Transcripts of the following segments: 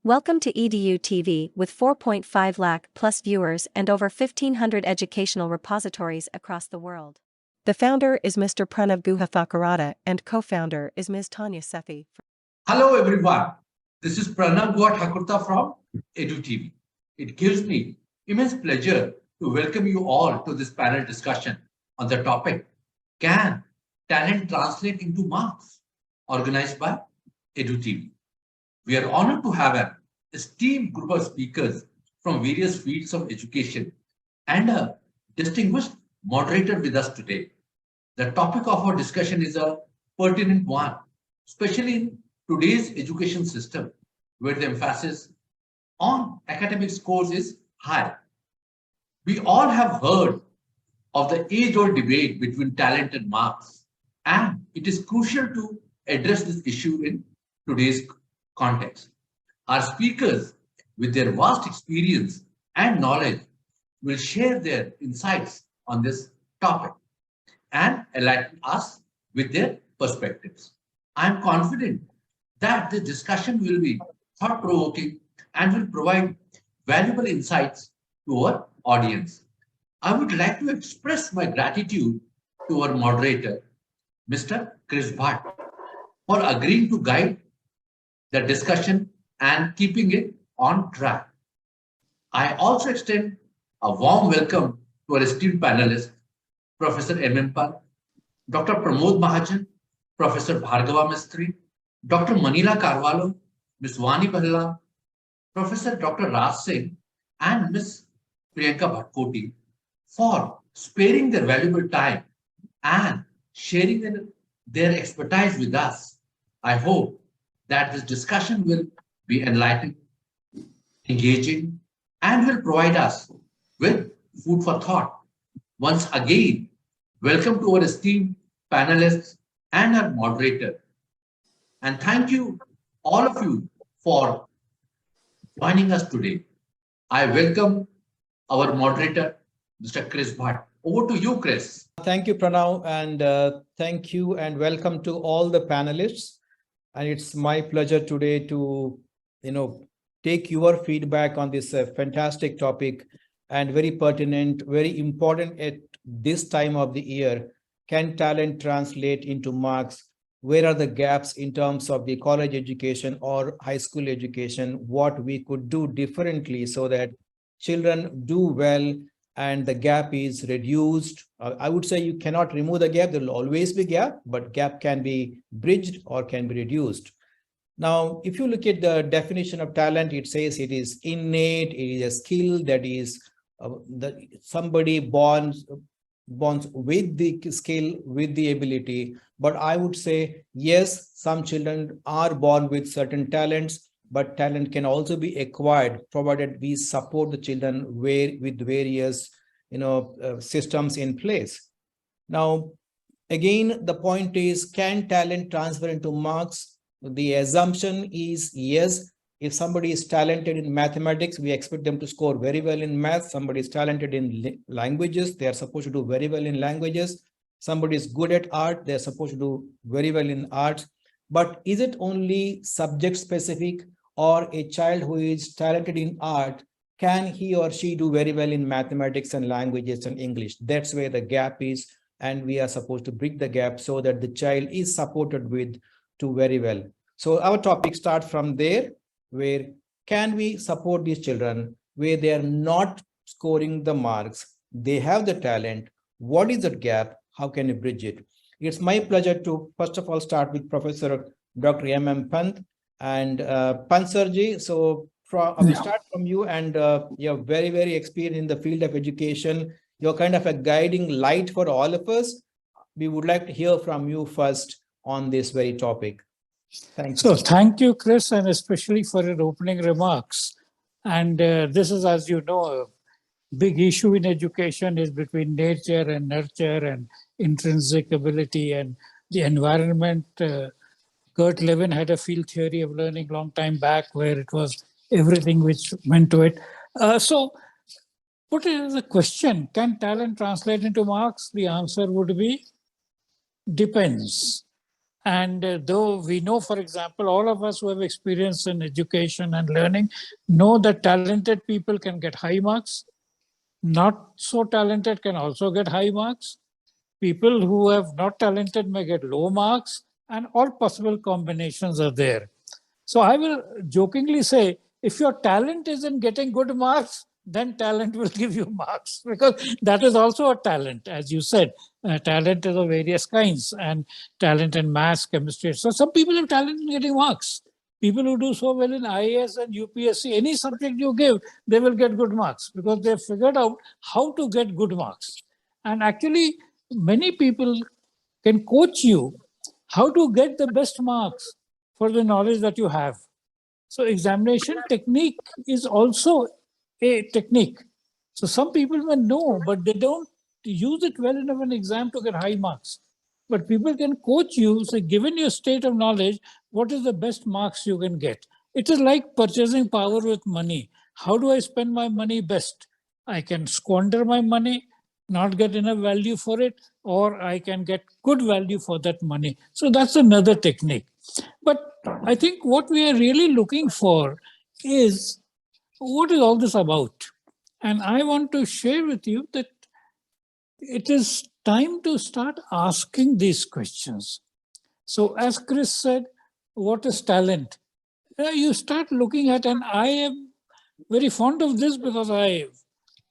Welcome to EDU TV with 4.5 lakh plus viewers and over 1,500 educational repositories across the world. The founder is Mr. Pranav Guha and co-founder is Ms. Tanya Sethi. Hello everyone, this is Pranav Guha from EDU TV. It gives me immense pleasure to welcome you all to this panel discussion on the topic, Can Talent Translate into Marks? Organized by EDU TV. We are honored to have an esteemed group of speakers from various fields of education and a distinguished moderator with us today. The topic of our discussion is a pertinent one, especially in today's education system, where the emphasis on academic scores is high. We all have heard of the age-old debate between talent and marks, and it is crucial to address this issue in today's context. Our speakers, with their vast experience and knowledge, will share their insights on this topic and enlighten us with their perspectives. I am confident that this discussion will be thought-provoking and will provide valuable insights to our audience. I would like to express my gratitude to our moderator, Mr. Chris Bhatt, for agreeing to guide the discussion and keeping it on track. I also extend a warm welcome to our esteemed panelists, Professor M. Pal, Dr. Pramod Mahajan, Professor Bhargava Mistry, Dr. Manila Carvalho, Ms. Vani Bahla, Professor Dr. Raj Singh, and Ms. Priyanka Bhatkoti for sparing their valuable time and sharing their expertise with us. I hope that this discussion will be enlightening, engaging, and will provide us with food for thought. Once again, welcome to our esteemed panelists and our moderator. And thank you, all of you, for joining us today. I welcome our moderator, Mr. Chris Bhatt. Over to you, Chris. Thank you, Pranav, and thank you and welcome to all the panelists. And it's my pleasure today to, take your feedback on this fantastic topic and very pertinent, very important at this time of the year. Can talent translate into marks? Where are the gaps in terms of the college education or high school education? What we could do differently so that children do well and the gap is reduced. I would say you cannot remove the gap. There will always be gap, but gap can be bridged or can be reduced. Now, if you look at the definition of talent, it says it is innate, it is a skill that is somebody born with the skill, with the ability. But I would say, yes, some children are born with certain talents, but talent can also be acquired, provided we support the children with various, systems in place. Now, again, the point is, can talent transfer into marks? The assumption is yes. If somebody is talented in mathematics, we expect them to score very well in math. Somebody is talented in languages, they are supposed to do very well in languages. Somebody is good at art, they are supposed to do very well in art. But is it only subject specific, or a child who is talented in art, can he or she do very well in mathematics and languages and English? That's where the gap is, and we are supposed to bridge the gap so that the child is supported with to very well. So our topic starts from there, where can we support these children where they are not scoring the marks, they have the talent, what is that gap, how can you bridge it? It's my pleasure to first of all start with Professor Dr. M. Pant and Pant Sirji. So I will start from you, and you're very, very experienced in the field of education. You're kind of a guiding light for all of us. We would like to hear from you first on this very topic. Thank you. So thank you, Chris, and especially for your opening remarks. And this is, as you know, a big issue in education is between nature and nurture and intrinsic ability and the environment. Kurt Lewin had a field theory of learning long time back where it was everything which went to it. So put it as a question, can talent translate into marks? The answer would be depends. And though we know, for example, all of us who have experience in education and learning know that talented people can get high marks, not so talented can also get high marks. People who have not talented may get low marks, and all possible combinations are there. So I will jokingly say, if your talent is in getting good marks, then talent will give you marks, because that is also a talent, as you said. Talent is of various kinds, and talent in maths, chemistry. So some people have talent in getting marks. People who do so well in IAS and UPSC, any subject you give, they will get good marks because they've figured out how to get good marks. And actually, many people can coach you how to get the best marks for the knowledge that you have. So examination technique is also a technique. So some people may know, but they don't use it well enough in exam to get high marks. But people can coach you, say, given your state of knowledge, what is the best marks you can get? It is like purchasing power with money. How do I spend my money best? I can squander my money, not get enough value for it, or I can get good value for that money. So that's another technique. But I think what we are really looking for is, what is all this about? And I want to share with you that it is time to start asking these questions. So, as Chris said, what is talent? You start looking at, and I am very fond of this because I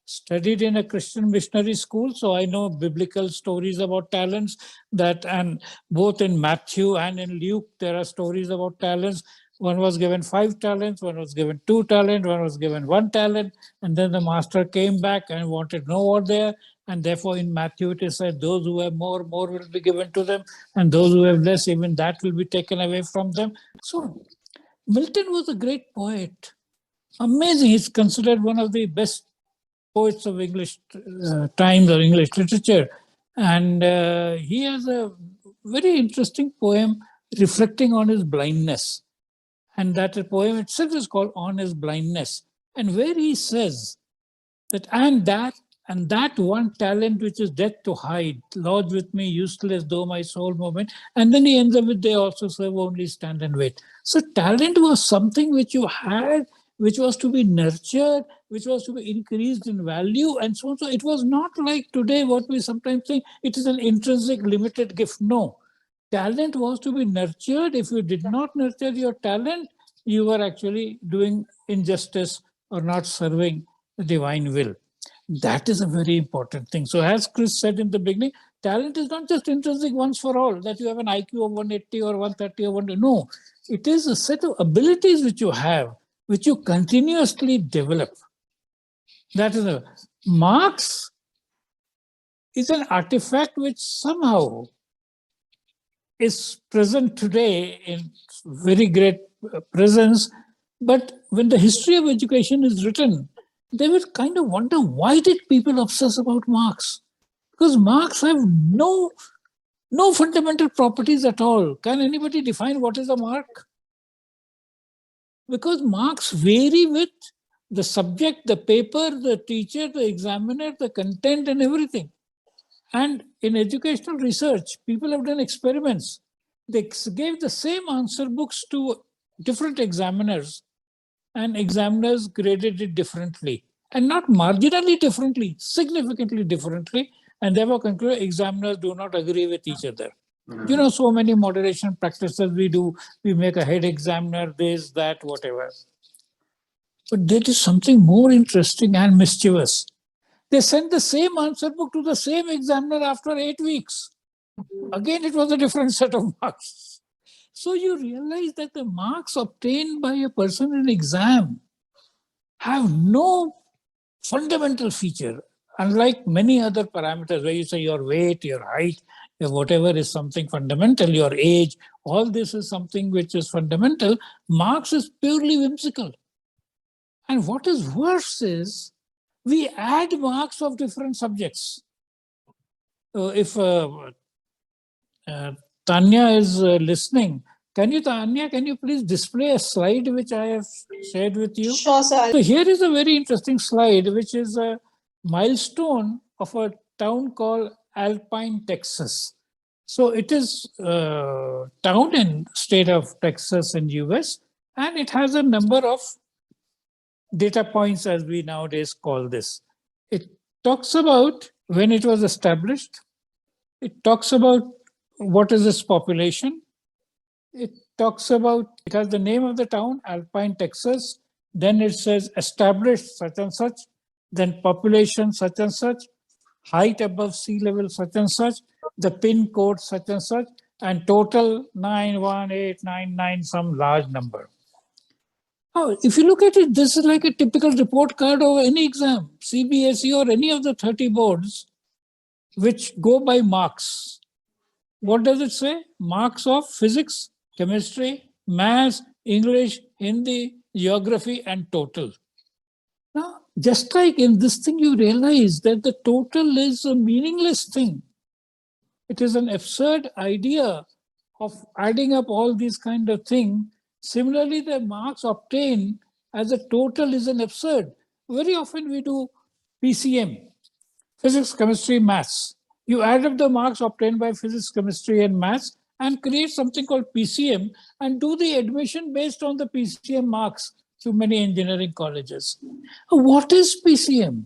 studied in a Christian missionary school, so I know biblical stories about talents. And both in Matthew and in Luke, there are stories about talents. One was given 5 talents, one was given 2 talents, one was given 1 talent, and then the master came back and wanted to know what they are. And therefore, in Matthew, it is said, those who have more will be given to them, and those who have less, even that will be taken away from them. So, Milton was a great poet. Amazing. He's considered one of the best poets of English times or English literature. And he has a very interesting poem reflecting on his blindness. And that poem itself is called On His Blindness. And where he says that, and that one talent which is death to hide, lodge with me useless though my soul moment. And then he ends up with, they also serve only stand and wait. So talent was something which you had, which was to be nurtured, which was to be increased in value, and so on. So it was not like today what we sometimes think, it is an intrinsic limited gift. No. Talent was to be nurtured. If you did not nurture your talent, you were actually doing injustice or not serving the divine will. That is a very important thing. So as Chris said in the beginning, talent is not just intrinsic once for all, that you have an IQ of 180 or 130 or 120. No, it is a set of abilities which you have, which you continuously develop. That is a marks is an artifact which somehow is present today in very great presence. But when the history of education is written, they would kind of wonder, why did people obsess about marks? Because marks have no fundamental properties at all. Can anybody define what is a mark? Because marks vary with the subject, the paper, the teacher, the examiner, the content, and everything. And in educational research, people have done experiments. They gave the same answer books to different examiners, and examiners graded it differently. And not marginally differently, significantly differently. And therefore concluded examiners do not agree with each other. You know, so many moderation practices we do. We make a head examiner, this, that, whatever. But there is something more interesting and mischievous. They sent the same answer book to the same examiner after 8 weeks. Again, it was a different set of marks. So you realize that the marks obtained by a person in exam have no fundamental feature, unlike many other parameters where you say your weight, your height, your whatever is something fundamental, your age, all this is something which is fundamental. Marks is purely whimsical. And what is worse is, we add marks of different subjects. If Tanya is listening, Tanya, can you please display a slide which I have shared with you? Sure, sir. So here is a very interesting slide, which is a milestone of a town called Alpine, Texas. So it is a town in state of Texas in US, and it has a number of data points, as we nowadays call this. It talks about when it was established. It talks about what is its population. It talks about, it has the name of the town, Alpine, Texas. Then it says established such and such, then population such and such, height above sea level such and such, the pin code such and total 91899, some large number. Oh, if you look at it, this is like a typical report card of any exam, CBSE or any of the 30 boards, which go by marks. What does it say? Marks of physics, chemistry, maths, English, Hindi, geography, and total. Now, just like in this thing, you realize that the total is a meaningless thing. It is an absurd idea of adding up all these kind of things. Similarly, the marks obtained as a total is an absurd. Very often we do PCM, physics, chemistry, maths. You add up the marks obtained by physics, chemistry, and maths and create something called PCM and do the admission based on the PCM marks to many engineering colleges. What is PCM?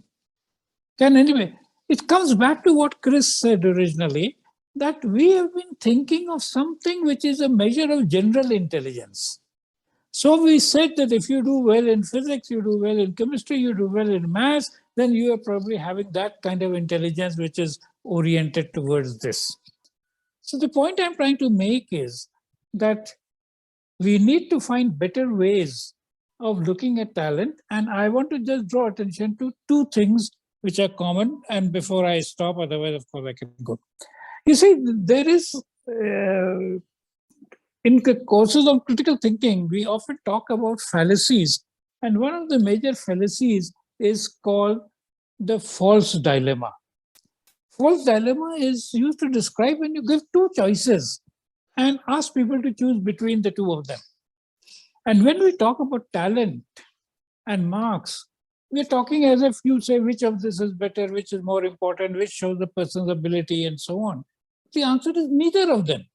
It comes back to what Chris said originally, that we have been thinking of something which is a measure of general intelligence. So we said that if you do well in physics, you do well in chemistry, you do well in maths, then you are probably having that kind of intelligence which is oriented towards this. So the point I'm trying to make is that we need to find better ways of looking at talent. And I want to just draw attention to two things which are common. And before I stop, otherwise, of course, I can go. You see, there is, in courses of critical thinking, we often talk about fallacies. And one of the major fallacies is called the false dilemma. False dilemma is used to describe when you give two choices and ask people to choose between the two of them. And when we talk about talent and marks, we're talking as if you say which of this is better, which is more important, which shows the person's ability, and so on. The answer is neither of them.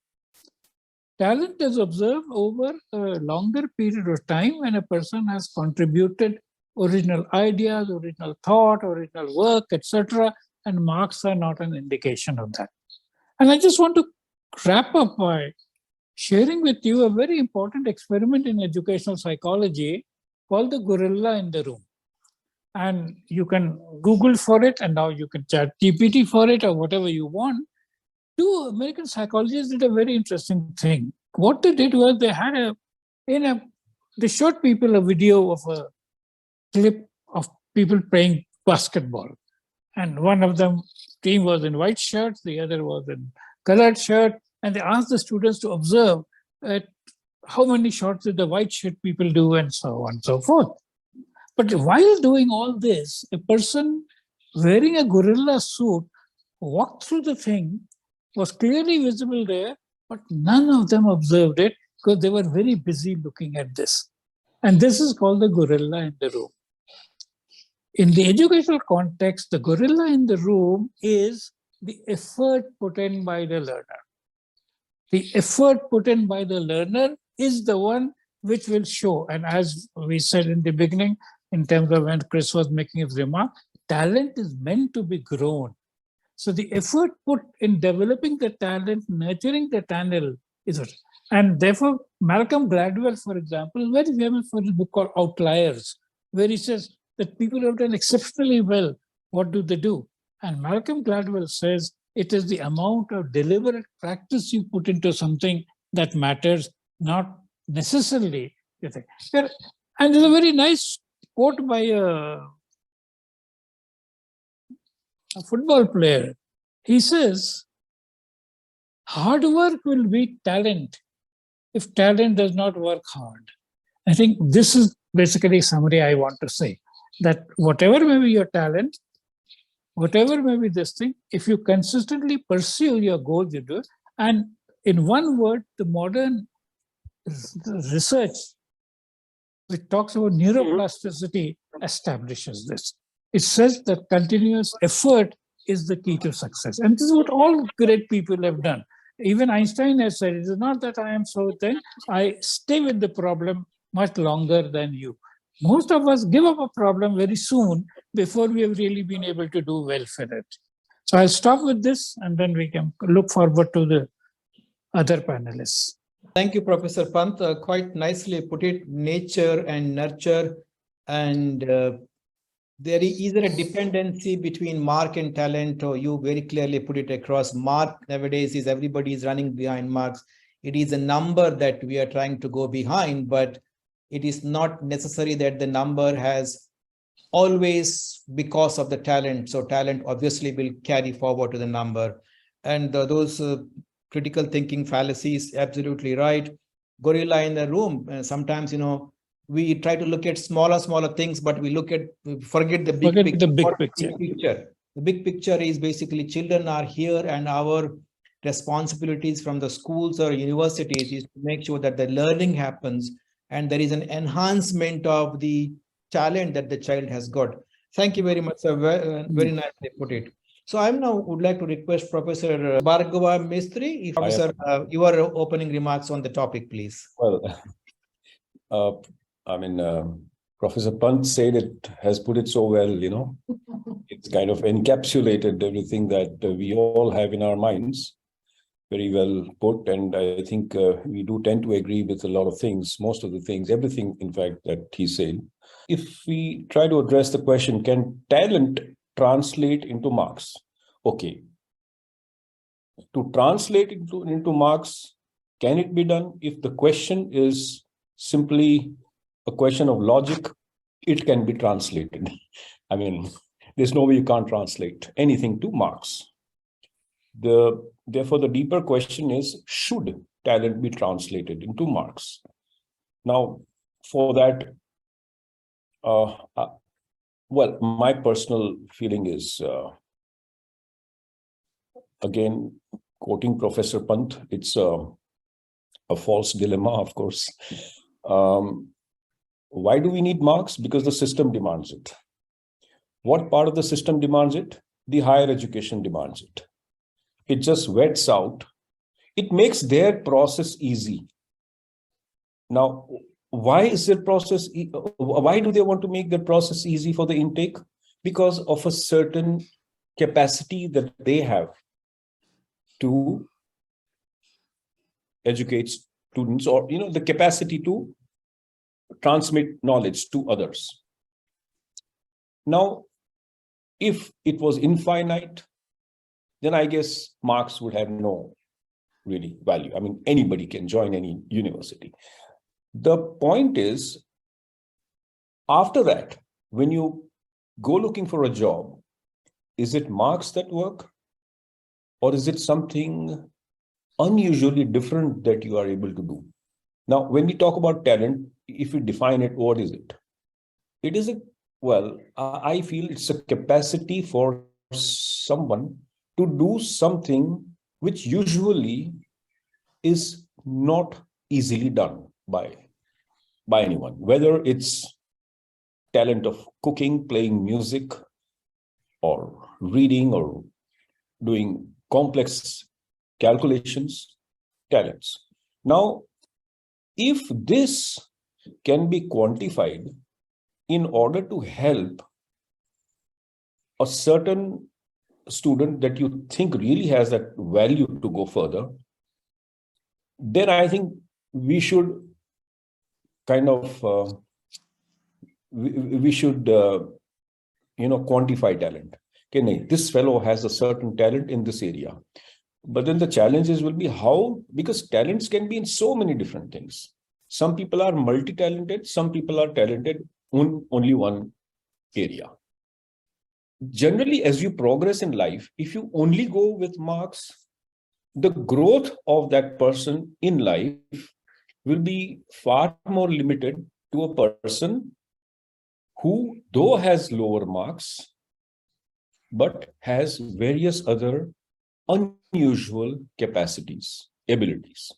Talent is observed over a longer period of time when a person has contributed original ideas, original thought, original work, etc. And marks are not an indication of that. And I just want to wrap up by sharing with you a very important experiment in educational psychology called the gorilla in the room. And you can Google for it, and now you can chat GPT for it or whatever you want. Two American psychologists did a very interesting thing. What they did was they showed people a video of a clip of people playing basketball. And one of them team was in white shirts, the other was in colored shirt. And they asked the students to observe how many shots did the white shirt people do, and so on and so forth. But while doing all this, a person wearing a gorilla suit walked through the thing, was clearly visible there, but none of them observed it because they were very busy looking at this. And this is called the gorilla in the room. In the educational context, the gorilla in the room is the effort put in by the learner. The effort put in by the learner is the one which will show. And as we said in the beginning, in terms of when Chris was making his remark, talent is meant to be grown. So the effort put in developing the talent, nurturing the talent is it. And therefore, Malcolm Gladwell, for example, is very famous for his book called Outliers, where he says that people who have done exceptionally well, what do they do? And Malcolm Gladwell says it is the amount of deliberate practice you put into something that matters, not necessarily the thing. And there's a very nice quote by a football player. He says, hard work will beat talent if talent does not work hard. I think this is basically a summary I want to say, that whatever may be your talent, whatever may be this thing, if you consistently pursue your goals, you do it. And in one word, the modern research, which talks about neuroplasticity, establishes this. It says that continuous effort is the key to success. And this is what all great people have done. Even Einstein has said, it is not that I am so thin, I stay with the problem much longer than you. Most of us give up a problem very soon before we have really been able to do well for it. So I'll stop with this and then we can look forward to the other panelists. Thank you, Professor Pant. Quite nicely put it, nature and nurture. And there is either a dependency between mark and talent, or you very clearly put it across. Mark nowadays is everybody is running behind marks. It is a number that we are trying to go behind, but it is not necessary that the number has always because of the talent. So talent obviously will carry forward to the number. And those critical thinking fallacies, absolutely right. Gorilla in the room. Sometimes, we try to look at smaller things, but we forget the big picture. The big picture is basically children are here, and our responsibilities from the schools or universities is to make sure that the learning happens and there is an enhancement of the talent that the child has got. Thank you very much, sir. Very nicely put it. So I now would like to request Professor Bhargava Mistry, if Professor, your opening remarks on the topic, please. Well, Professor Pant said it, has put it so well, it's kind of encapsulated everything that we all have in our minds. Very well put. And I think we do tend to agree with a lot of things, most of the things, everything, in fact, that he said. If we try to address the question, can talent translate into marks? Okay. To translate into marks, can it be done? If the question is simply a question of logic, it can be translated. I mean, there's no way you can't translate anything to marks. Therefore, the deeper question is, should talent be translated into marks? Now, for that, well, my personal feeling is, again, quoting Professor Pant, it's a false dilemma, of course. Why do we need marks? Because the system demands it. What part of the system demands it? The higher education demands it. It just wets out. It makes their process easy. Now, why is their process? Why do they want to make their process easy for the intake? Because of a certain capacity that they have to educate students, or the capacity to transmit knowledge to others. Now, if it was infinite, then I guess marks would have no really value. I mean, anybody can join any university. The point is, after that, when you go looking for a job, is it marks that work? Or is it something unusually different that you are able to do? Now, when we talk about talent, if we define it, what is it? It is I feel it's a capacity for someone to do something which usually is not easily done by anyone, whether it's talent of cooking, playing music, or reading, or doing complex calculations, talents. Now, if this can be quantified in order to help a certain student that you think really has that value to go further, then I think we should kind of quantify talent. Okay, this fellow has a certain talent in this area. But then the challenges will be how, because talents can be in so many different things. Some people are multi-talented, some people are talented in only one area. Generally, as you progress in life, if you only go with marks, the growth of that person in life will be far more limited to a person who, though has lower marks, but has various other unusual capacities, abilities.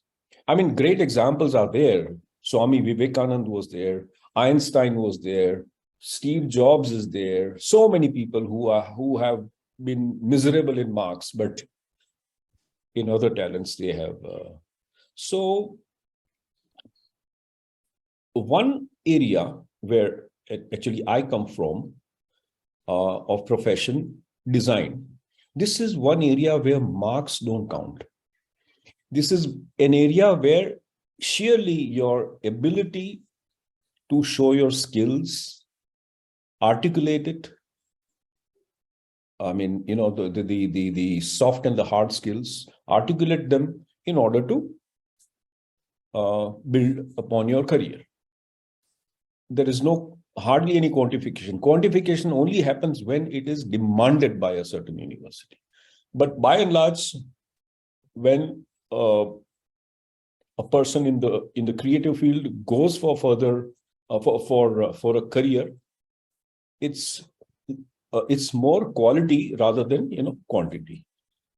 I mean, great examples are there. Swami Vivekananda was there, Einstein was there, Steve Jobs is there. So many people who have been miserable in marks, but in other talents they have. So one area where actually I come from of profession, design, this is one area where marks don't count. This is an area where sheerly your ability to show your skills, articulate it. I mean, you know, the soft and the hard skills, articulate them in order to build upon your career. There is hardly any quantification. Quantification only happens when it is demanded by a certain university. But by and large, when a person in the creative field goes for further for a career, it's more quality rather than quantity.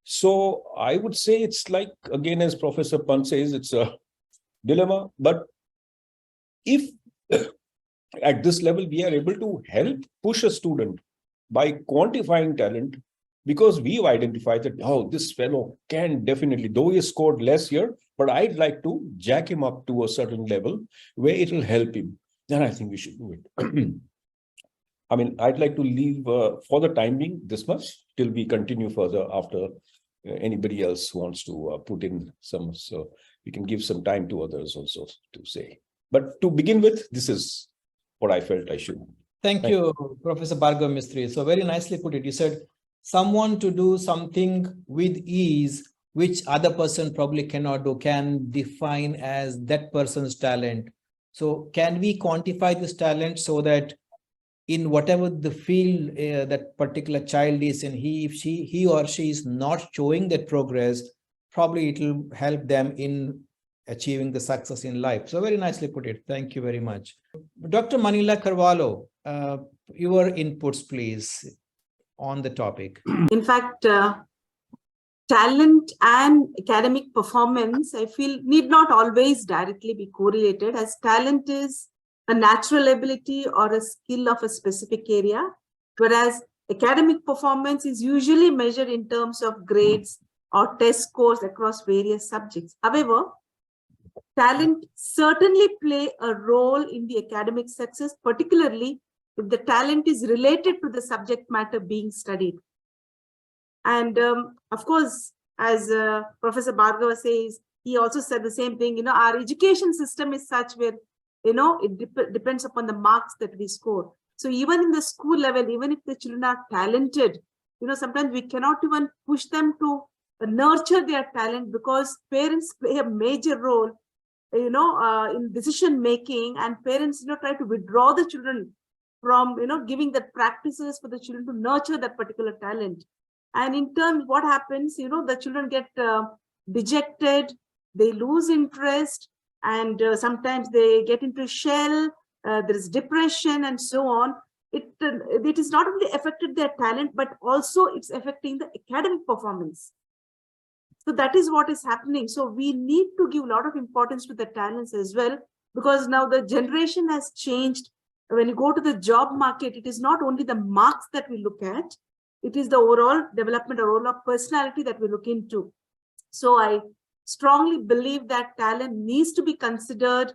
So I would say it's like, again, as Professor Pant says, it's a dilemma. But if at this level we are able to help push a student by quantifying talent, because we've identified that, oh, this fellow can definitely, though he scored less here, but I'd like to jack him up to a certain level where it will help him, then I think we should do it. I mean, I'd like to leave for the time being this much till we continue further after anybody else wants to put in some, so we can give some time to others also to say. But to begin with, this is what I felt I should. Thank you, Professor Bhargav Mistry. So very nicely put it. You said someone to do something with ease, which other person probably cannot do, can define as that person's talent. So can we quantify this talent so that in whatever the field that particular child is in, he or she is not showing that progress, probably it will help them in achieving the success in life. So very nicely put it. Thank you very much. Dr. Manila Carvalho, your inputs, please, on the topic. In fact, talent and academic performance, I feel, need not always directly be correlated, as talent is a natural ability or a skill of a specific area, whereas academic performance is usually measured in terms of grades or test scores across various subjects. However, talent certainly play a role in the academic success, particularly if the talent is related to the subject matter being studied. And of course, as Professor Bhargava says, he also said the same thing, our education system is such where, it depends upon the marks that we score. So even in the school level, even if the children are talented, sometimes we cannot even push them to nurture their talent, because parents play a major role, in decision making, and parents, try to withdraw the children from, giving the practices for the children to nurture that particular talent. And in turn, what happens, the children get dejected, they lose interest, and sometimes they get into shell, there is depression and so on. It is not only affected their talent, but also it's affecting the academic performance. So that is what is happening. So we need to give a lot of importance to the talents as well, because now the generation has changed. When you go to the job market, it is not only the marks that we look at, it is the overall development or role of personality that we look into. So I strongly believe that talent needs to be considered,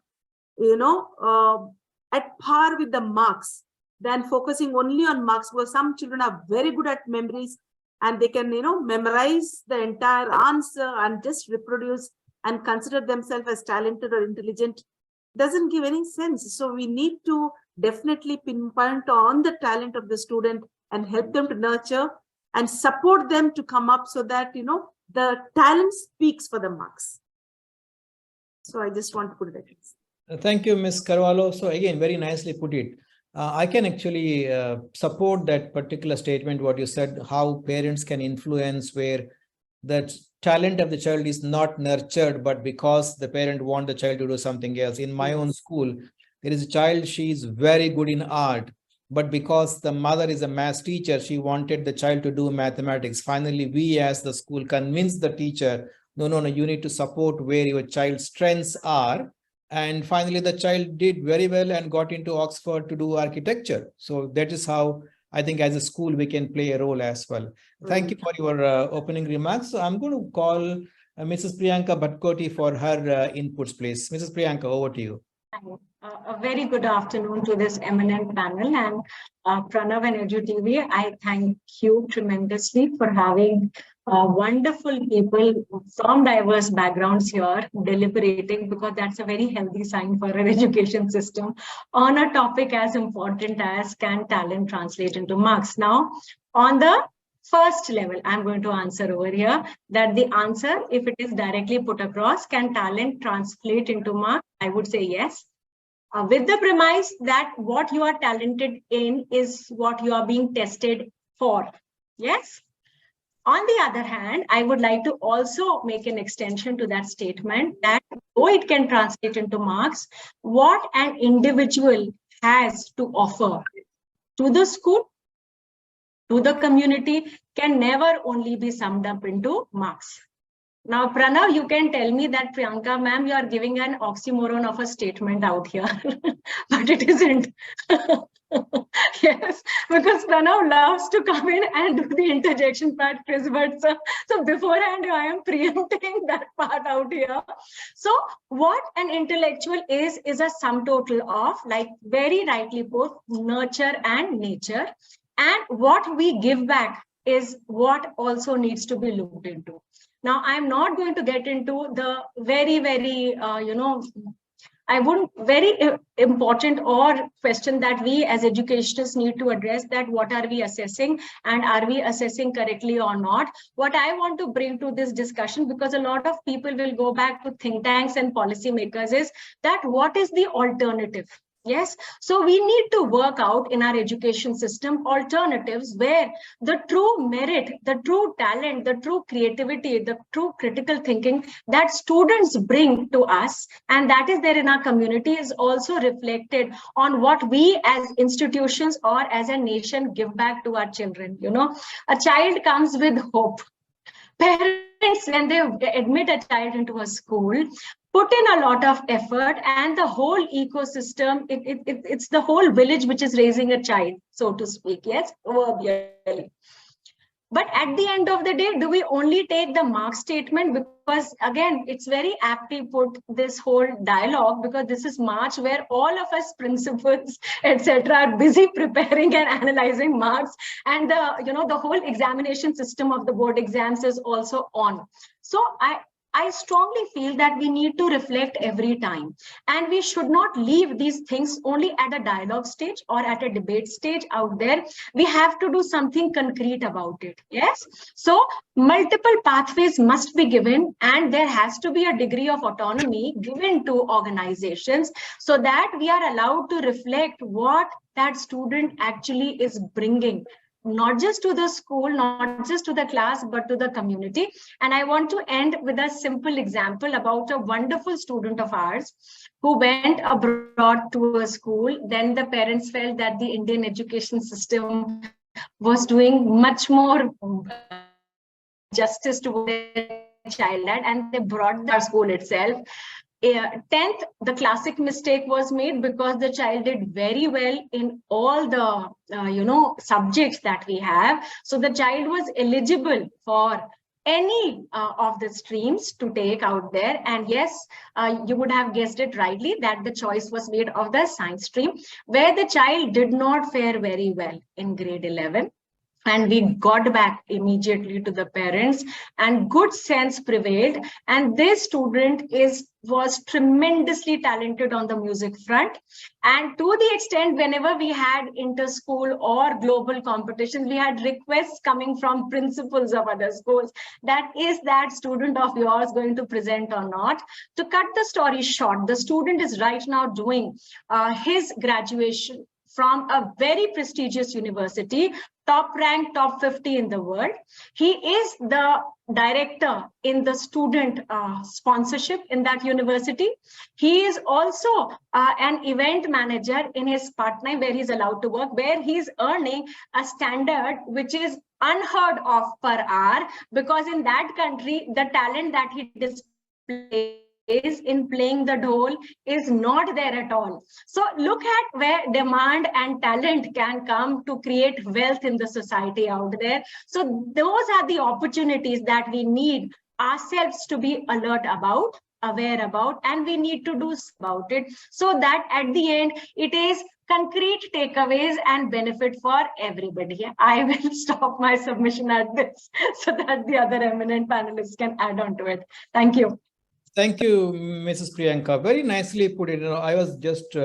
at par with the marks, than focusing only on marks, because some children are very good at memories and they can, memorize the entire answer and just reproduce and consider themselves as talented or intelligent. Doesn't give any sense. So we need to definitely pinpoint on the talent of the student and help them to nurture and support them to come up, so that, the talent speaks for the marks. So I just want to put it like this. Thank you, Ms. Carvalho. So again, very nicely put it. I can actually support that particular statement, what you said, how parents can influence where the talent of the child is not nurtured, but because the parent wants the child to do something else. In my own school, there is a child, she is very good in art, but because the mother is a math teacher, she wanted the child to do mathematics. Finally, we as the school convinced the teacher, no, you need to support where your child's strengths are. And finally, the child did very well and got into Oxford to do architecture. So that is how I think as a school, we can play a role as well. Thank you for your opening remarks. So I'm going to call Mrs. Priyanka Bhatkoti for her inputs, please. Mrs. Priyanka, over to you. A very good afternoon to this eminent panel, and Pranav and EduTV. I thank you tremendously for having wonderful people from diverse backgrounds here deliberating, because that's a very healthy sign for our education system on a topic as important as can talent translate into marks. Now, on the first level, I'm going to answer over here that the answer, if it is directly put across, can talent translate into marks? I would say yes. With the premise that what you are talented in is what you are being tested for. Yes. On the other hand, I would like to also make an extension to that statement that though it can translate into marks, what an individual has to offer to the school, to the community, can never only be summed up into marks. Now, Pranav, you can tell me that, Priyanka, ma'am, you are giving an oxymoron of a statement out here, but it isn't. Yes, because Pranav loves to come in and do the interjection part, Chris, but so beforehand, I am preempting that part out here. So what an intellectual is a sum total of, like very rightly put, nurture and nature. And what we give back is what also needs to be looked into. Now, I'm not going to get into the very, very, very important or question that we as educators need to address, that what are we assessing and are we assessing correctly or not? What I want to bring to this discussion, because a lot of people will go back to think tanks and policymakers, is that what is the alternative? Yes, so we need to work out in our education system alternatives where the true merit, the true talent, the true creativity, the true critical thinking that students bring to us and that is there in our community is also reflected on what we as institutions or as a nation give back to our children. You know, a child comes with hope. Parents, when they admit a child into a school, put in a lot of effort, and the whole ecosystem, it's the whole village which is raising a child, so to speak, yes, proverbially. But at the end of the day, do we only take the mark statement? Because again, it's very aptly put, this whole dialogue, because this is March where all of us principals, etc., are busy preparing and analyzing marks, and the whole examination system of the board exams is also on. So I strongly feel that we need to reflect every time, and we should not leave these things only at a dialogue stage or at a debate stage out there. We have to do something concrete about it. Yes. So multiple pathways must be given, and there has to be a degree of autonomy given to organizations so that we are allowed to reflect what that student actually is bringing, not just to the school, not just to the class, but to the community. And I want to end with a simple example about a wonderful student of ours who went abroad to a school. Then the parents felt that the Indian education system was doing much more justice to their child, and they brought the school itself. 10th, the classic mistake was made because the child did very well in all the subjects that we have. So the child was eligible for any of the streams to take out there. And yes, you would have guessed it rightly that the choice was made of the science stream, where the child did not fare very well in grade 11. And we got back immediately to the parents, and good sense prevailed. And this student was tremendously talented on the music front. And to the extent, whenever we had inter-school or global competitions, we had requests coming from principals of other schools that is that student of yours going to present or not. To cut the story short, the student is right now doing his graduation from a very prestigious university, top ranked, top 50 in the world. He is the director in the student sponsorship in that university. He is also an event manager in his part-time where he's allowed to work, where he's earning a standard which is unheard of per hour, because in that country, the talent that he displays in playing the dhol is not there at all. So look at where demand and talent can come to create wealth in the society out there. So those are the opportunities that we need ourselves to be alert about, aware about, and we need to do about it, so that at the end it is concrete takeaways and benefit for everybody. I will stop my submission at this so that the other eminent panelists can add on to it. Thank you. Thank you, Mrs. Priyanka. Very nicely put it. I was just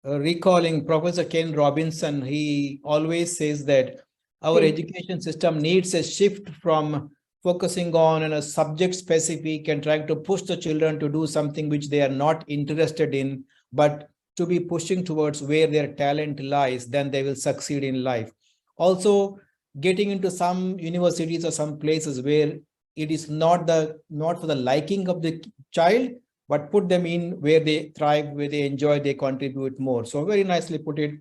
recalling Professor Ken Robinson. He always says that our education system needs a shift from focusing on a subject specific and trying to push the children to do something which they are not interested in, but to be pushing towards where their talent lies, then they will succeed in life. Also, getting into some universities or some places where it is not for the liking of the child, but put them in where they thrive, where they enjoy, they contribute more. So very nicely put it.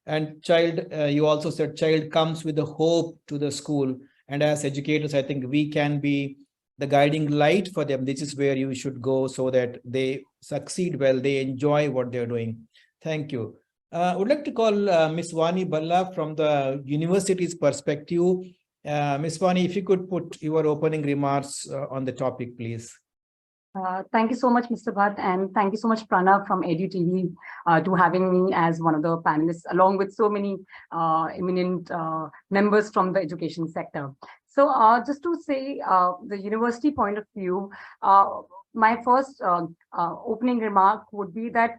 And child, you also said child comes with a hope to the school. And as educators, I think we can be the guiding light for them. This is where you should go so that they succeed well, they enjoy what they're doing. Thank you. I would like to call Ms. Vani Balla from the university's perspective. Ms. Vani, if you could put your opening remarks on the topic, please. Thank you so much, Mr. Bhatt, and thank you so much, Pranav from EDU TV, to having me as one of the panelists, along with so many eminent members from the education sector. So just to say the university point of view, my first opening remark would be that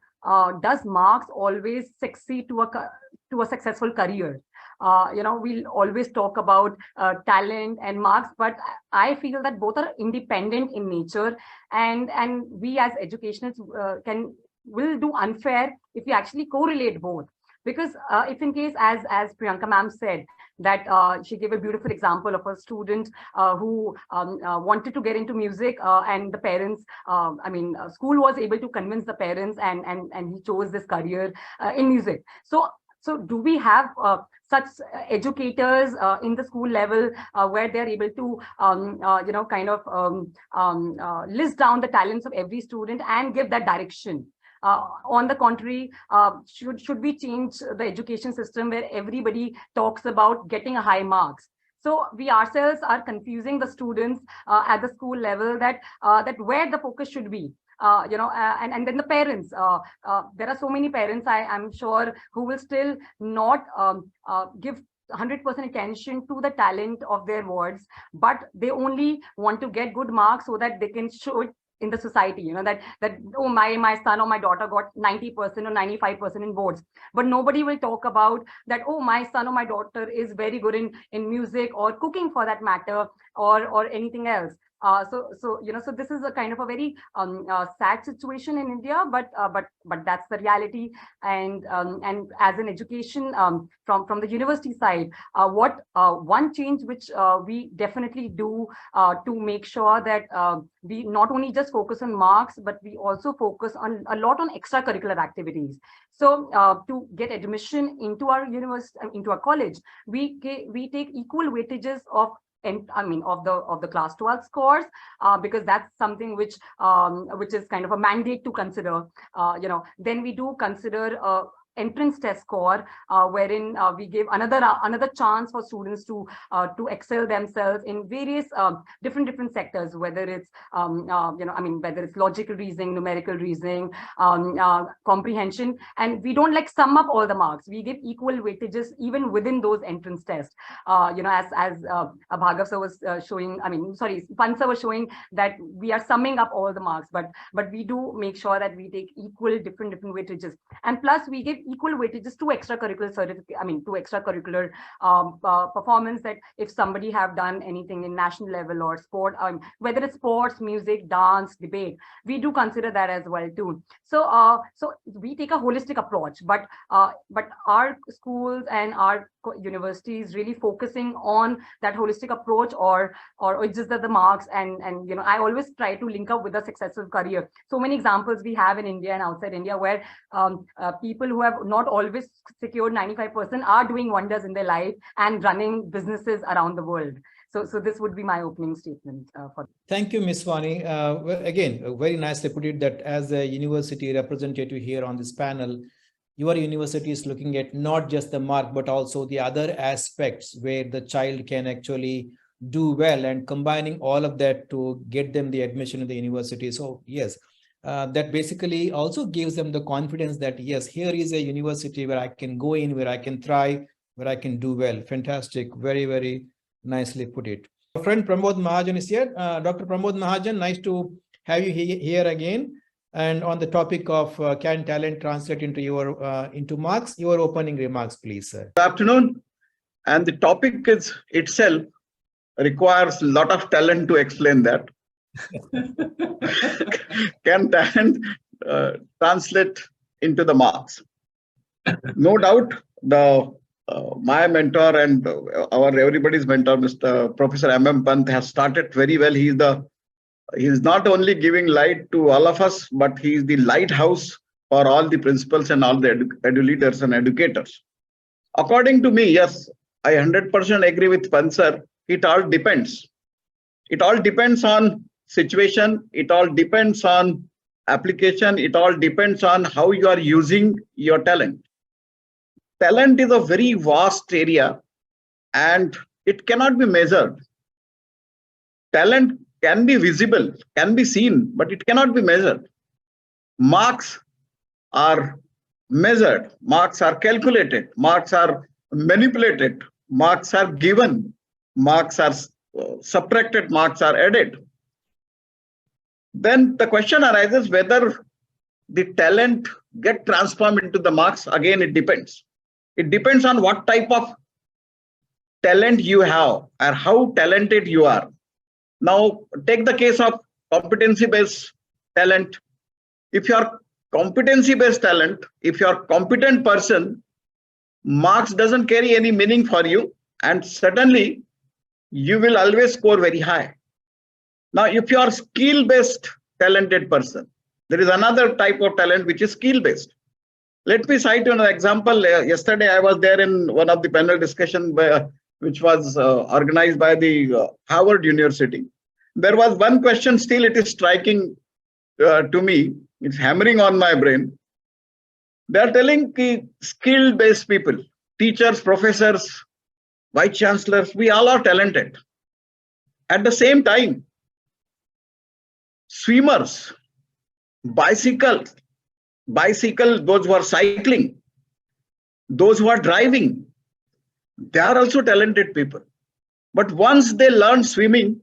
does marks always succeed to a successful career? We'll always talk about talent and marks, but I feel that both are independent in nature, and we as educationists will do unfair if we actually correlate both. Because if in case, as Priyanka ma'am said, that she gave a beautiful example of a student who wanted to get into music, and the parents, school was able to convince the parents, and he chose this career in music. So do we have such educators in the school level where they're able to, list down the talents of every student and give that direction? On the contrary, should we change the education system where everybody talks about getting a high marks? So we ourselves are confusing the students at the school level that where the focus should be. And then the parents, there are so many parents, I'm sure, who will still not give 100% attention to the talent of their wards, but they only want to get good marks so that they can show it in the society, that oh, my son or my daughter got 90% or 95% in boards, but nobody will talk about that, oh, my son or my daughter is very good in music or cooking, for that matter, or anything else. So this is a kind of a very sad situation in India, but that's the reality. And as an education from the university side, what one change which we definitely do to make sure that we not only just focus on marks, but we also focus on a lot on extracurricular activities. So to get admission into our university, into our college, we take equal weightages of the class 12 scores, because that's something which is kind of a mandate to consider. Then we do consider entrance test score, wherein we give another chance for students to excel themselves in various different sectors, whether it's whether it's logical reasoning, numerical reasoning, comprehension, and we don't sum up all the marks. We give equal weightages even within those entrance tests. As Bhargav sir was showing, Pan sir was showing that we are summing up all the marks, but we do make sure that we take equal different weightages, and plus we give equal weightages to extracurricular performance, that if somebody have done anything in national level or sport, whether it's sports, music, dance, debate, we do consider that as well too. So we take a holistic approach, but our schools and our universities really focusing on that holistic approach, or it's just that the marks, and I always try to link up with a successful career. So many examples we have in India and outside India where people who have not always secured 95% are doing wonders in their life and running businesses around the world. So this would be my opening statement for. Thank you, Ms. Swani. Well, again, very nicely put it that as a university representative here on this panel, your university is looking at not just the mark, but also the other aspects where the child can actually do well, and combining all of that to get them the admission in the university. So yes, that basically also gives them the confidence that yes, here is a university where I can go in, where I can thrive, where I can do well. Fantastic. Very, very nicely put it. Our friend Pramod Mahajan is here. Dr. Pramod Mahajan, nice to have you here again. And on the topic of can talent translate into into marks, your opening remarks, please, sir. Good afternoon. And the topic is itself requires a lot of talent to explain that. Can talent translate into the marks? No doubt, my mentor and everybody's mentor, Mr. Professor M.M. Pant, has started very well. He's not only giving light to all of us, but he's the lighthouse for all the principals and all the edu leaders and educators. According to me, yes, I 100% agree with Pant sir. It all depends. It all depends on situation. It all depends on application. It all depends on how you are using your talent. Talent is a very vast area and it cannot be measured. Talent can be visible, can be seen, but it cannot be measured. Marks are measured, marks are calculated, marks are manipulated, marks are given, marks are subtracted, marks are added. Then the question arises whether the talent get transformed into the marks. Again, it depends. It depends on what type of talent you have or how talented you are. Now, take the case of competency-based talent. If you are competency-based talent, if you are a competent person, marks doesn't carry any meaning for you, and certainly you will always score very high. Now, if you are skill-based talented person, there is another type of talent which is skill-based. Let me cite an example. Yesterday, I was there in one of the panel discussion which was organized by the Harvard University. There was one question, still it is striking to me, it's hammering on my brain. They are telling skill-based people, teachers, professors, vice chancellors, we all are talented. At the same time, swimmers, bicycle, those who are cycling, those who are driving, they are also talented people. But once they learn swimming,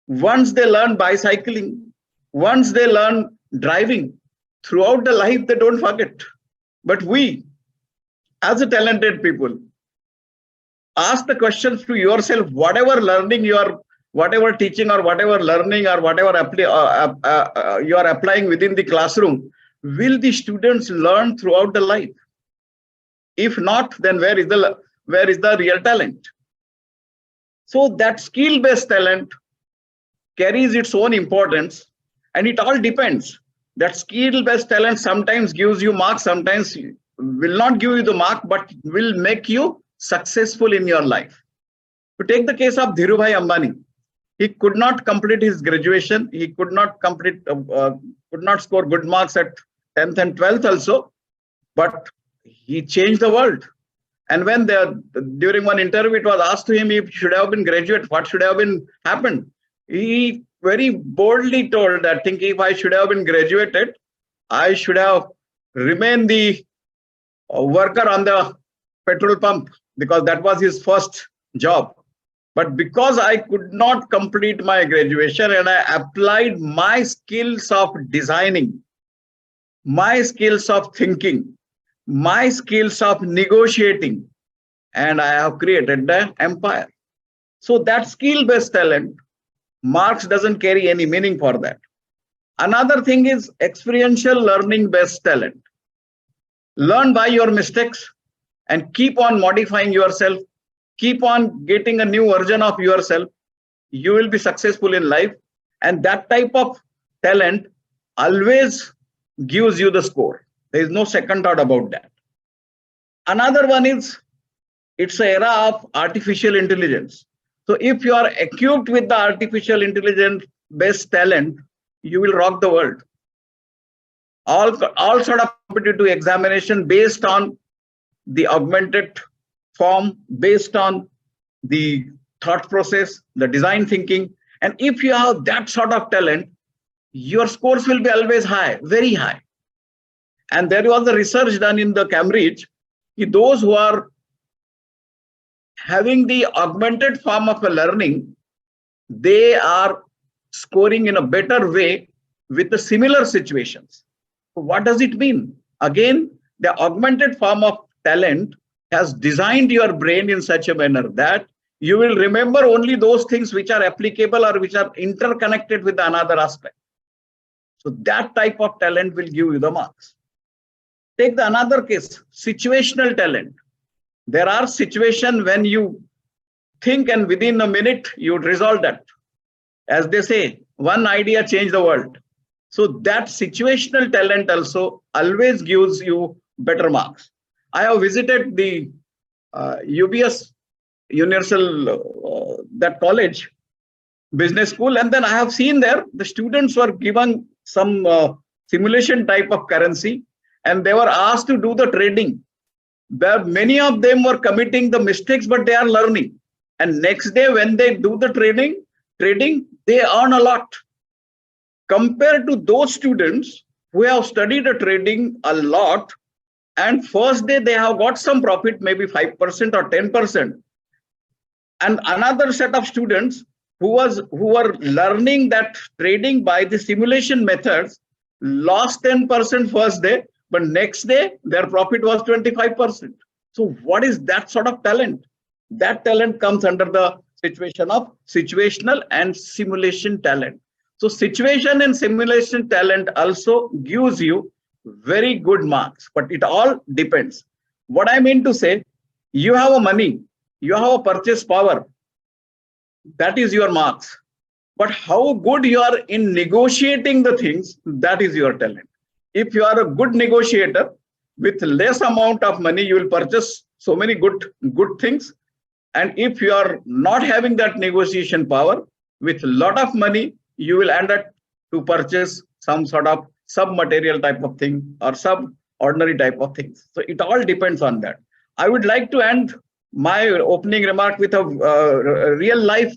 once they learn bicycling, once they learn driving, throughout the life they don't forget. But we, as a talented people, ask the questions to yourself, whatever learning you are, whatever teaching or whatever learning or whatever you are applying within the classroom, will the students learn throughout the life? If not, then where is the real talent? So that skill-based talent carries its own importance, and it all depends. That skill-based talent sometimes gives you marks, sometimes will not give you the mark, but will make you successful in your life. To take the case of Dhirubhai Ambani, he could not complete his graduation. He could not score good marks at 10th and 12th also, but he changed the world. And when during one interview, it was asked to him if he should have been graduate, what should have been happened? He very boldly told that, think if I should have been graduated, I should have remained the worker on the petrol pump, because that was his first job. But because I could not complete my graduation and I applied my skills of designing, my skills of thinking, my skills of negotiating, and I have created the empire. So that skill-based talent, marks doesn't carry any meaning for that. Another thing is experiential learning-based talent. Learn by your mistakes and keep on modifying yourself, keep on getting a new version of yourself. You will be successful in life, and that type of talent always gives you the score. There is no second thought about that. Another one is, it's an era of artificial intelligence. So if you are equipped with the artificial intelligence based talent, you will rock the world. All sort of competitive examination based on the augmented form, based on the thought process, the design thinking. And if you have that sort of talent, your scores will be always high, very high. And there was a research done in the Cambridge. Those who are having the augmented form of a learning, they are scoring in a better way with the similar situations. What does it mean? Again, the augmented form of talent has designed your brain in such a manner that you will remember only those things which are applicable or which are interconnected with another aspect. So that type of talent will give you the marks. Take the another case, situational talent. There are situations when you think and within a minute you would resolve that. As they say, one idea changed the world. So that situational talent also always gives you better marks. I have visited the UBS Universal, that college, business school, and then I have seen there the students were given some simulation type of currency and they were asked to do the trading. Many of them were committing the mistakes, but they are learning. And next day when they do the trading, they earn a lot. Compared to those students who have studied the trading a lot, and first day they have got some profit, maybe 5% or 10%. And another set of students who were learning that trading by the simulation methods lost 10% first day, but next day their profit was 25%. So what is that sort of talent? That talent comes under the situation of situational and simulation talent. So situation and simulation talent also gives you very good marks, but it all depends. What I mean to say, you have a money, you have a purchase power, that is your marks. But how good you are in negotiating the things, that is your talent. If you are a good negotiator, with less amount of money, you will purchase so many good things. And if you are not having that negotiation power, with a lot of money, you will end up to purchase some sort of sub-material type of thing or sub-ordinary type of things. So it all depends on that. I would like to end my opening remark with a real life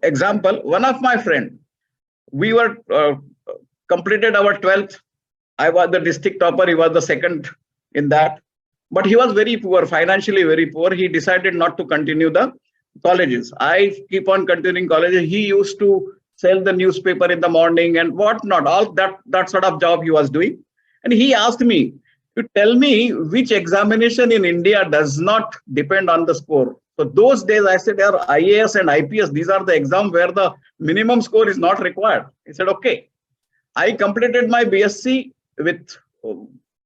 example. One of my friend, we were completed our 12th. I was the district topper. He was the second in that. But he was very poor, financially very poor. He decided not to continue the colleges. I keep on continuing colleges. He used to sell the newspaper in the morning and whatnot, all that sort of job he was doing. And he asked me to tell me which examination in India does not depend on the score. So those days I said, there are IAS and IPS. These are the exams where the minimum score is not required. He said, okay. I completed my BSc with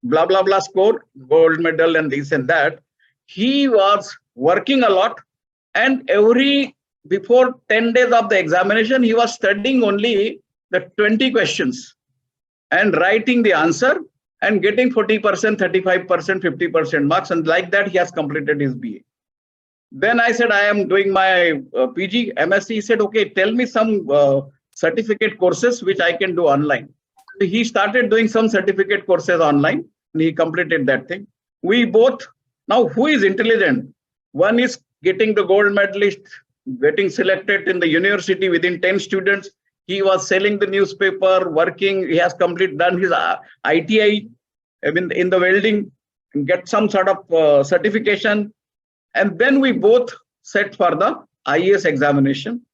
blah, blah, blah score, gold medal and this and that. He was working a lot, and before 10 days of the examination, he was studying only the 20 questions and writing the answer and getting 40%, 35%, 50% marks. And like that, he has completed his BA. Then I said, I am doing my PG, MSc. He said, okay, tell me some certificate courses which I can do online. So he started doing some certificate courses online and he completed that thing. We both, now who is intelligent? One is getting the gold medalist, getting selected in the university within 10 students. He was selling the newspaper, working. He has done his ITI, I mean, in the welding, get some sort of certification. And then we both set for the IAS examination.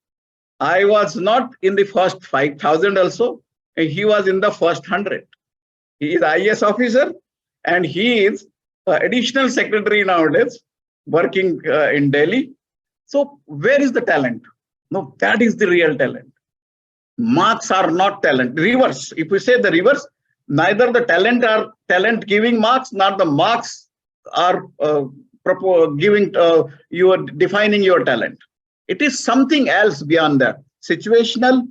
I was not in the first 5,000 also. He was in the first 100. He is IAS officer and he is additional secretary nowadays, working in Delhi. So where is the talent? No, that is the real talent. Marks are not talent. Reverse. If we say the reverse, neither the talent are talent giving marks, nor the marks are giving you are defining your talent. It is something else beyond that. Situational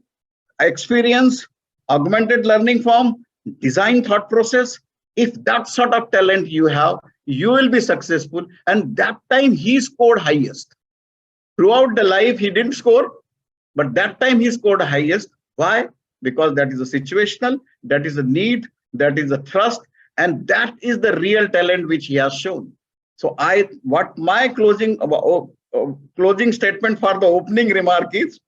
experience, augmented learning form, design thought process. If that sort of talent you have, you will be successful. And that time he scored highest. Throughout the life, he didn't score, but that time he scored highest. Why? Because that is a situational, that is a need, that is a thrust, and that is the real talent which he has shown. So what my closing statement for the opening remark is,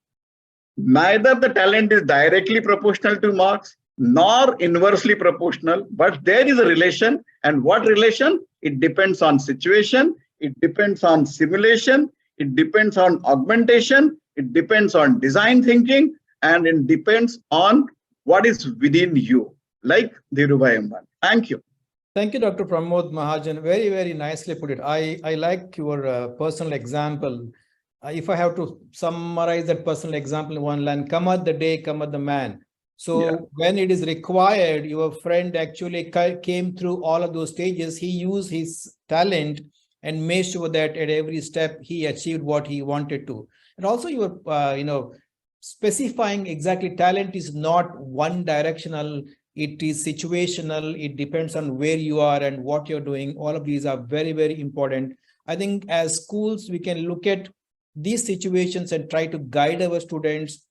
neither the talent is directly proportional to marks nor inversely proportional, but there is a relation. And what relation? It depends on situation, it depends on simulation, it depends on augmentation, it depends on design thinking, and it depends on what is within you, like Dhirubhai Ambani. Thank you. Thank you, Dr. Pramod Mahajan. Very, very nicely put it. I like your personal example. If I have to summarize that personal example in one line, cometh the day, cometh the man. So when it is required, your friend actually came through all of those stages. He used his talent and made sure that at every step he achieved what he wanted to. And also you were, specifying exactly talent is not one directional. It is situational. It depends on where you are and what you're doing. All of these are very, very important. I think as schools, we can look at these situations and try to guide our students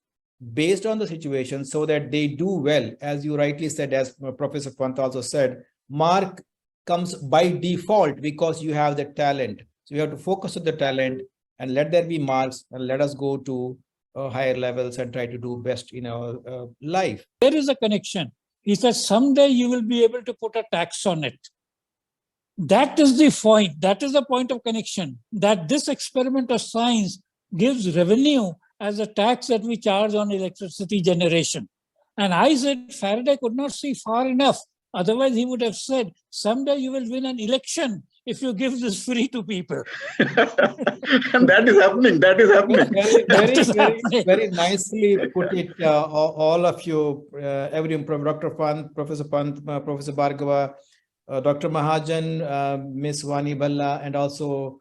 based on the situation so that they do well. As you rightly said, as Professor Pant also said, mark comes by default because you have the talent. So you have to focus on the talent and let there be marks, and let us go to higher levels and try to do best in our life. There is a connection. He says someday you will be able to put a tax on it. That is the point. That is the point of connection, that this experiment of science gives revenue as a tax that we charge on electricity generation. And I said Faraday could not see far enough. Otherwise, he would have said, someday you will win an election if you give this free to people. And that is happening. That is happening. Very nicely put it, all of you, everyone, Dr. Pant, Professor Pant, Professor Bhargava, Dr. Mahajan, Miss Vani Balla, and also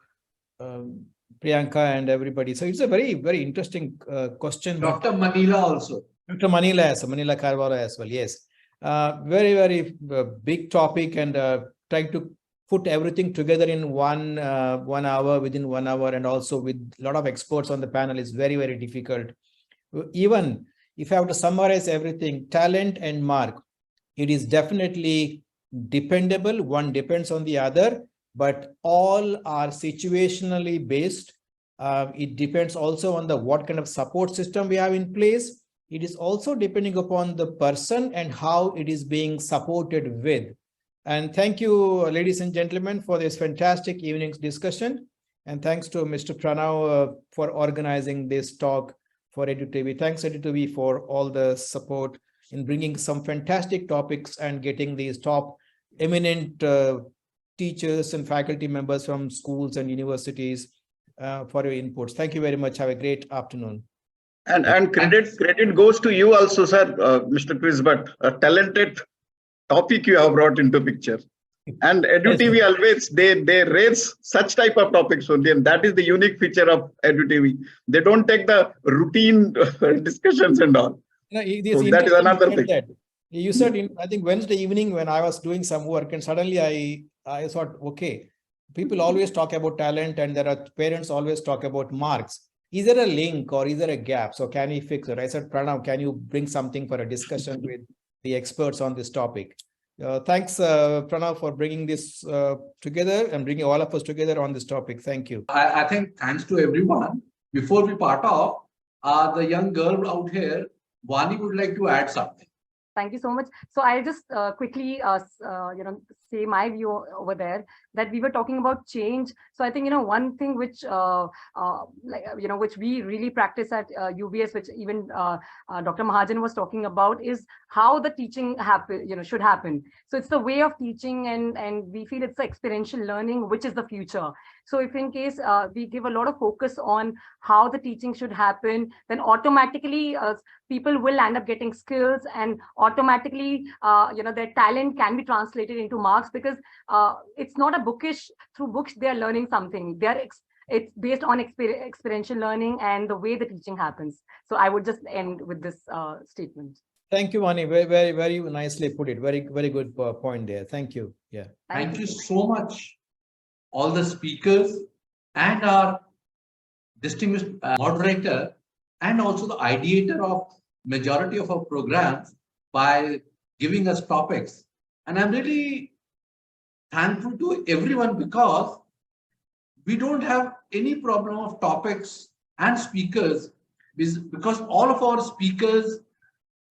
Priyanka and everybody. So it's a very, very interesting question. Dr. Manila also. Dr. Manila Karwala as well. Yes. Very, very big topic, and trying to put everything together in one hour, within 1 hour, and also with a lot of experts on the panel is very, very difficult. Even if I have to summarize everything, talent and mark, it is definitely dependable. One depends on the other, but all are situationally based. It depends also on what kind of support system we have in place. It is also depending upon the person and how it is being supported with. And thank you, ladies and gentlemen, for this fantastic evening's discussion. And thanks to Mr. Pranav for organizing this talk for EduTV. Thanks, EduTV, for all the support in bringing some fantastic topics and getting these top eminent teachers and faculty members from schools and universities for your inputs. Thank you very much. Have a great afternoon. And credit goes to you also, sir, Mr. Quizbut, a talented topic you have brought into picture. And EduTV always, they raise such type of topics only, and that is the unique feature of EduTV. They don't take the routine discussions and all. So that is another thing. You said, I think Wednesday evening when I was doing some work, and suddenly I thought, okay, people always talk about talent, and there are parents always talk about marks. Is there a link or is there a gap? So can we fix it? I said, Pranav, can you bring something for a discussion with the experts on this topic? Thanks, Pranav, for bringing this together and bringing all of us together on this topic. Thank you. I think thanks to everyone. Before we part off, the young girl out here, Vani, would like to add something. Thank you so much. So I'll just quickly, say my view over there, that we were talking about change. So I think, one thing which, which we really practice at UBS, which even Dr. Mahajan was talking about, is how the teaching should happen. So it's the way of teaching, and we feel it's the experiential learning, which is the future. So if in case we give a lot of focus on how the teaching should happen, then automatically people will end up getting skills, and automatically, their talent can be translated into marks, because it's not a bookish, through books, they're learning something. It's based on experiential learning and the way the teaching happens. So I would just end with this statement. Thank you, Vani. Very, very, very nicely put it. Very, very good point there. Thank you. Yeah. Thank you so much, all the speakers and our distinguished moderator and also the ideator of majority of our programs by giving us topics. And I'm really thankful to everyone because we don't have any problem of topics and speakers because all of our speakers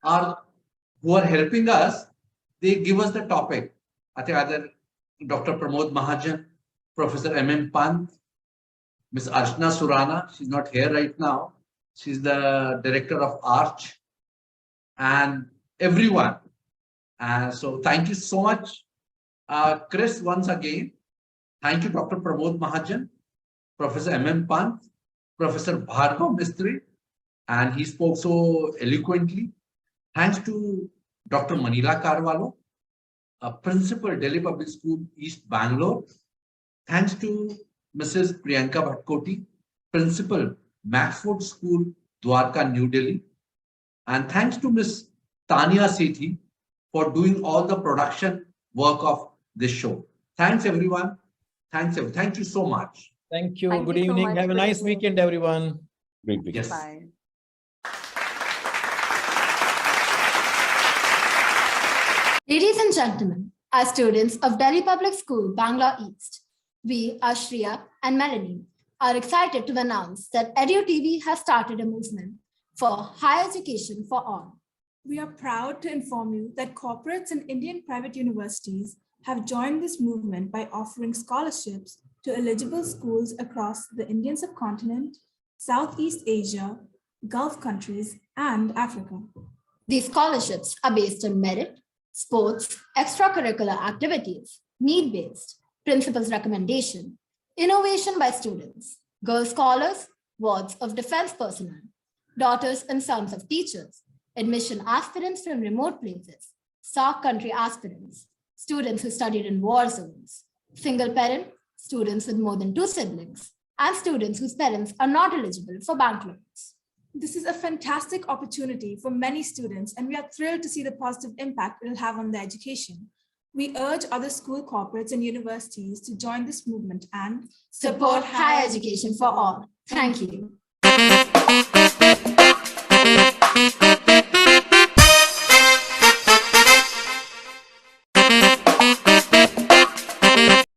are who are helping us, they give us the topic. I think either Dr. Pramod Mahajan, Professor M.M. Pant, Ms. Archana Surana, she's not here right now. She's the director of Arch, and everyone. So thank you so much, Chris, once again. Thank you, Dr. Pramod Mahajan, Professor M.M. Pant, Professor Bhargav Mistry, and he spoke so eloquently. Thanks to Dr. Manila Carvalho, Principal, Delhi Public School, East Bangalore. Thanks to Mrs. Priyanka Bhatkoti, Principal, Maxford School, Dwarka, New Delhi. And thanks to Ms. Tania Sethi for doing all the production work of this show. Thanks, everyone. Thank you so much. Thank you. Thank Good you so evening. much Have a for nice listening. weekend, everyone. Great weekend. Yes. Bye. Ladies and gentlemen, as students of Delhi Public School, Bangalore East, we, Ashriya and Melanie, are excited to announce that EDU TV has started a movement for higher education for all. We are proud to inform you that corporates and Indian private universities have joined this movement by offering scholarships to eligible schools across the Indian subcontinent, Southeast Asia, Gulf countries, and Africa. These scholarships are based on merit, sports, extracurricular activities, need-based, principal's recommendation, innovation by students, girl scholars, wards of defense personnel, daughters and sons of teachers, admission aspirants from remote places, SAARC country aspirants, students who studied in war zones, single parent, students with more than 2 siblings, and students whose parents are not eligible for bank loans. This is a fantastic opportunity for many students, and we are thrilled to see the positive impact it will have on their education. We urge other school corporates and universities to join this movement and Support higher education for all. Thank you.